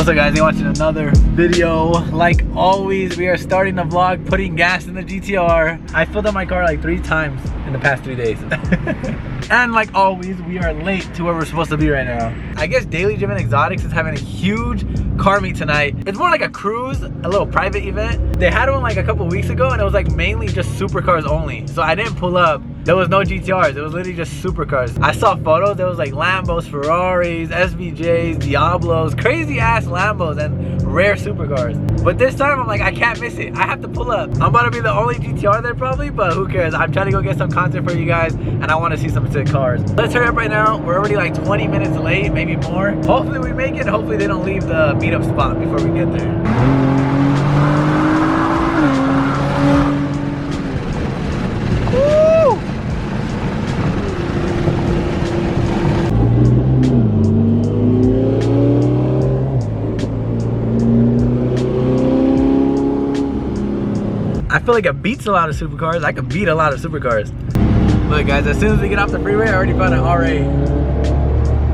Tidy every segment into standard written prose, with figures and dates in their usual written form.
What's up guys, you're watching another video. Like always, we are starting the vlog putting gas in the GTR. I filled up my car like 3 times in the past 3 days. And like always, we are late to where we're supposed to be right now. I guess Daily Driven Exotics is having a huge car meet tonight. It's more like a cruise, a little private event. They had one like a couple weeks ago and it was like mainly just supercars only. So I didn't pull up. There was no GTRs, it was literally just supercars. I saw photos, there was like Lambos, Ferraris, SVJs, Diablos, crazy ass Lambos and rare supercars. But this time I'm like, I can't miss it. I have to pull up. I'm about to be the only GTR there probably, but who cares? I'm trying to go get some content for you guys and I want to see some sick cars. Let's hurry up right now. We're already like 20 minutes late, maybe more. Hopefully we make it. Hopefully they don't leave the meetup spot before we get there. I feel like it beats a lot of supercars. I could beat a lot of supercars. Look guys, as soon as we get off the freeway, I already found an RA.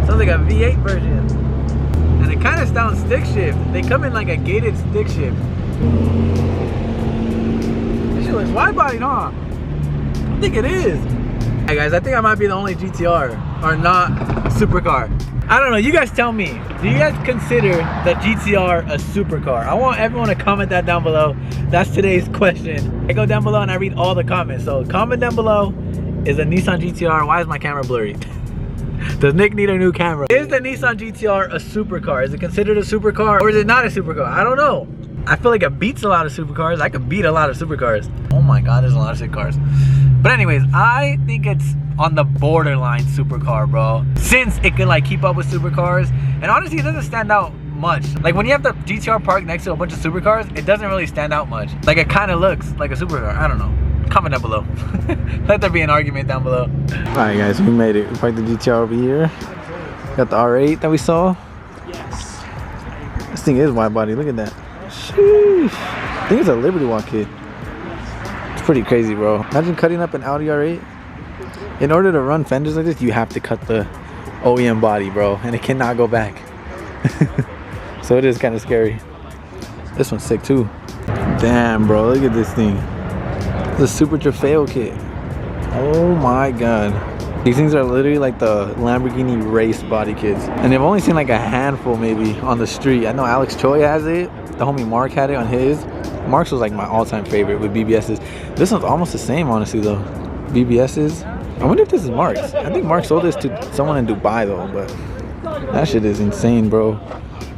Sounds like a V8 version. And it kind of sounds stick shift. They come in like a gated stick shift. This shit looks wide bodied, huh? I think it is. Hey guys, I think I might be the only GTR or not supercar. I don't know, you guys tell me. Do you guys consider the GTR a supercar? I want everyone to comment that down below. That's today's question. I go down below and I read all the comments. So comment down below, is a Nissan GTR, why is my camera blurry? Does Nick need a new camera? Is the Nissan GTR a supercar? Is it considered a supercar or is it not a supercar? I don't know. I feel like it beats a lot of supercars. I could beat a lot of supercars. Oh my God, there's a lot of sick cars. But anyways, I think it's on the borderline supercar, bro. Since it can like keep up with supercars. And honestly, it doesn't stand out much. Like when you have the GTR parked next to a bunch of supercars, it doesn't really stand out much. Like it kind of looks like a supercar. I don't know. Comment down below. Let there be an argument down below. Alright guys, we made it. We parked the GTR over here. Got the R8 that we saw. Yes. This thing is wide body. Look at that. Sheesh. I think it's a Liberty Walk kit. It's pretty crazy, bro. Imagine cutting up an Audi R8. In order to run fenders like this, you have to cut the OEM body, bro. And it cannot go back. So it is kind of scary. This one's sick too. Damn, bro. Look at this thing. The Super Trofeo kit. Oh my God. These things are literally like the Lamborghini race body kits. And I've only seen like a handful maybe on the street. I know Alex Choi has it. The homie Mark had it on his. Mark's was like my all-time favorite with BBS's. This one's almost the same, honestly, though. BBS's. I wonder if this is Mark's. I think Mark sold this to someone in Dubai, though. But that shit is insane, bro.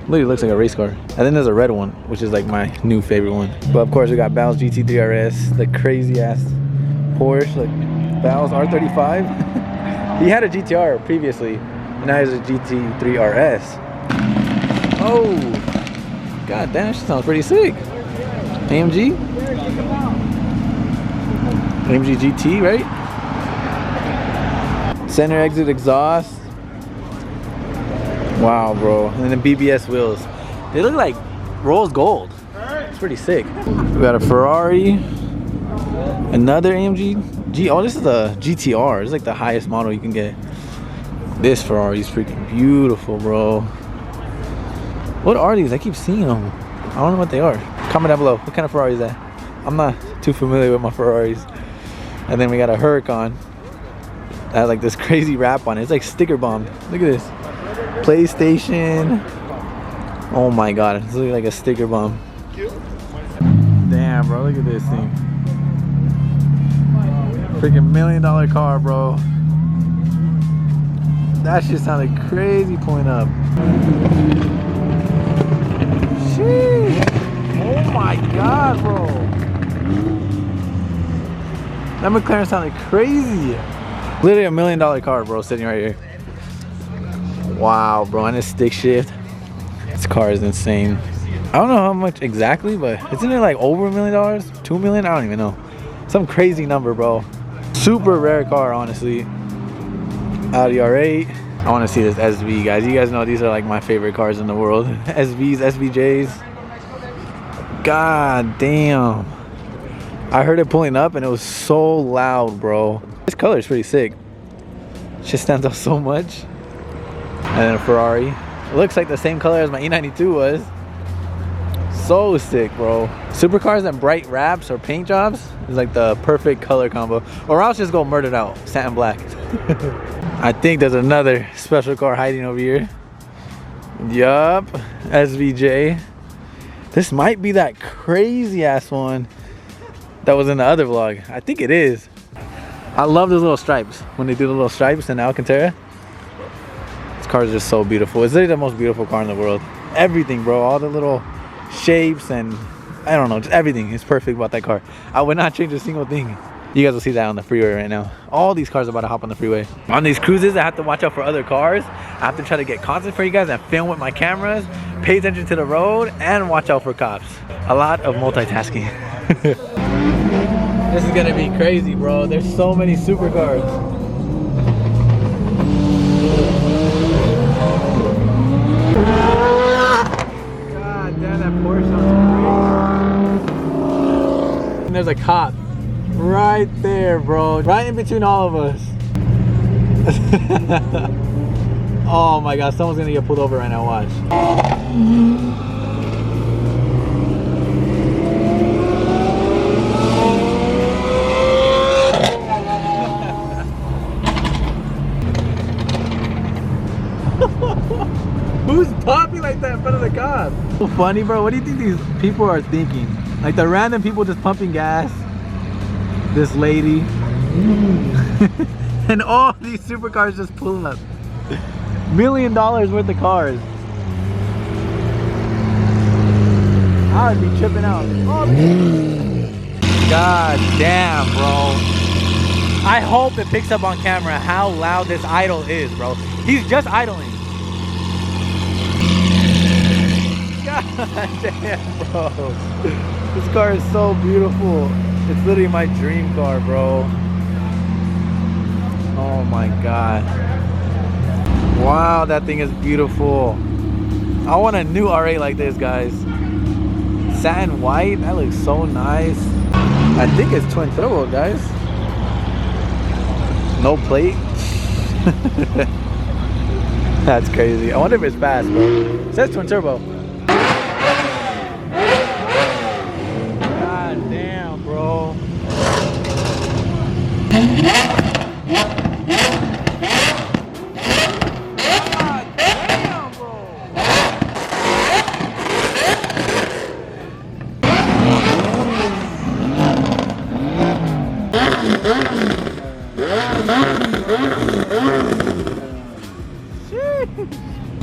Literally looks like a race car. And then there's a red one, which is like my new favorite one. But of course, we got Bal's Gtr RS, the crazy-ass Porsche. Like Bal's R35. He had a GTR previously, and now he has a Gtr RS. Oh, God damn, she sounds pretty sick. AMG? AMG GT, right? Center exit exhaust. Wow, bro. And then the BBS wheels. They look like rose gold. It's pretty sick. We got a Ferrari. Another AMG. Oh, this is a GTR. It's like the highest model you can get. This Ferrari is freaking beautiful, bro. What are these? I keep seeing them. I don't know what they are. Comment down below. What kind of Ferrari is that? I'm not too familiar with my Ferraris. And then we got a Huracan that has like this crazy wrap on it. It's like sticker bombed. Look at this. PlayStation. Oh my God. It's looking like a sticker bomb. Damn, bro. Look at this thing. Freaking $1 million car, bro. That shit sounded crazy pulling up. Sheesh. Oh my God, bro. That McLaren sounded crazy. Literally $1 million car, bro, sitting right here. Wow, bro, and it's stick shift. This car is insane. I don't know how much exactly, but isn't it like over $1 million? 2 million? I don't even know. Some crazy number, bro. Super rare car, honestly. Audi R8. I want to see this SV, guys. You guys know these are like my favorite cars in the world. SVs, SVJs. God damn. I heard it pulling up and it was so loud, bro. This color is pretty sick. It just stands out so much. And then a Ferrari. It looks like the same color as my E92 was. So sick, bro. Supercars and bright wraps or paint jobs is like the perfect color combo. Or else just go murdered out, satin black. I think there's another special car hiding over here. Yup, SVJ. This might be that crazy ass one that was in the other vlog. I think it is. I love those little stripes. When they do the little stripes in Alcantara. This car is just so beautiful. It's literally the most beautiful car in the world. Everything, bro. All the little shapes and I don't know, just everything is perfect about that car. I would not change a single thing. You guys will see that on the freeway right now. All these cars are about to hop on the freeway. On these cruises, I have to watch out for other cars. I have to try to get content for you guys and film with my cameras, pay attention to the road, and watch out for cops. A lot of multitasking. This is gonna be crazy, bro. There's so many supercars. God damn, that Porsche sounds crazy. And there's a cop right there, bro. Right in between all of us. Oh my god, someone's gonna get pulled over right now, watch. Who's popping like that in front of the cop? So funny, bro. What do you think these people are thinking? Like the random people just pumping gas. This lady. And all these supercars just pulling up. $1 million worth of cars. I would be tripping out. Oh, god damn, bro. I hope it picks up on camera how loud this idle is, bro. He's just idling. God damn, bro. This car is so beautiful. It's literally my dream car, bro. Oh my god. Wow, that thing is beautiful. I want a new R8 like this, guys. Satin white, that looks so nice. I think it's twin turbo, guys. No plate. That's crazy. I wonder if it's fast, bro. It says twin turbo. God damn, bro.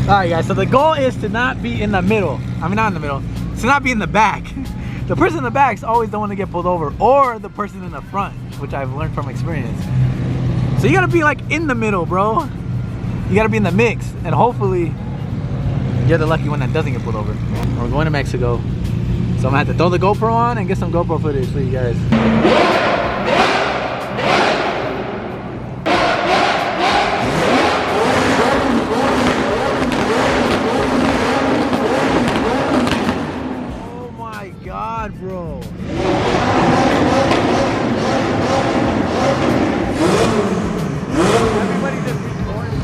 Alright guys, so the goal is to not be in the middle. I mean, not in the middle. To not be in the back. The person in the back is always the one to get pulled over, or the person in the front, which I've learned from experience. So you gotta be like in the middle, bro. You gotta be in the mix, and hopefully you're the lucky one that doesn't get pulled over. We're going to Mexico, so I'm gonna have to throw the GoPro on and get some GoPro footage for you guys. Bro. Everybody just recording.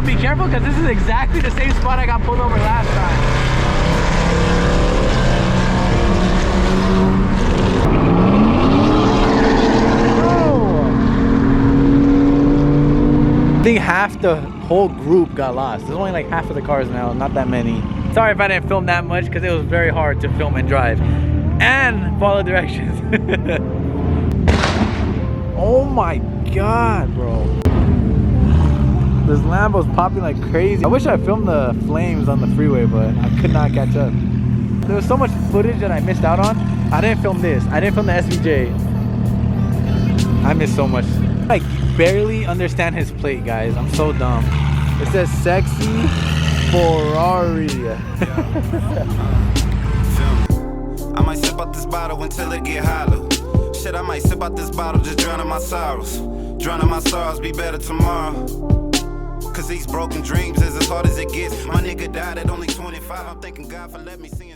Be careful because this is exactly the same spot I got pulled over last time. think half the whole group got lost. There's only like half of the cars now, not that many. Sorry if I didn't film that much because it was very hard to film and drive and follow directions. Oh my god, bro. This Lambo's popping like crazy. I wish I filmed the flames on the freeway, but I could not catch up. There was so much footage that I missed out on. I didn't film this. I didn't film the SVJ. I missed so much. I barely understand his plate, guys. I'm so dumb. It says sexy Ferrari. I might sip out this bottle until it get hollow. Shit, I might sip out this bottle, just drowning my sorrows. Drowning my sorrows, be better tomorrow. Cause these broken dreams is as hard as it gets. My nigga died at only 25. I'm thanking God for letting me see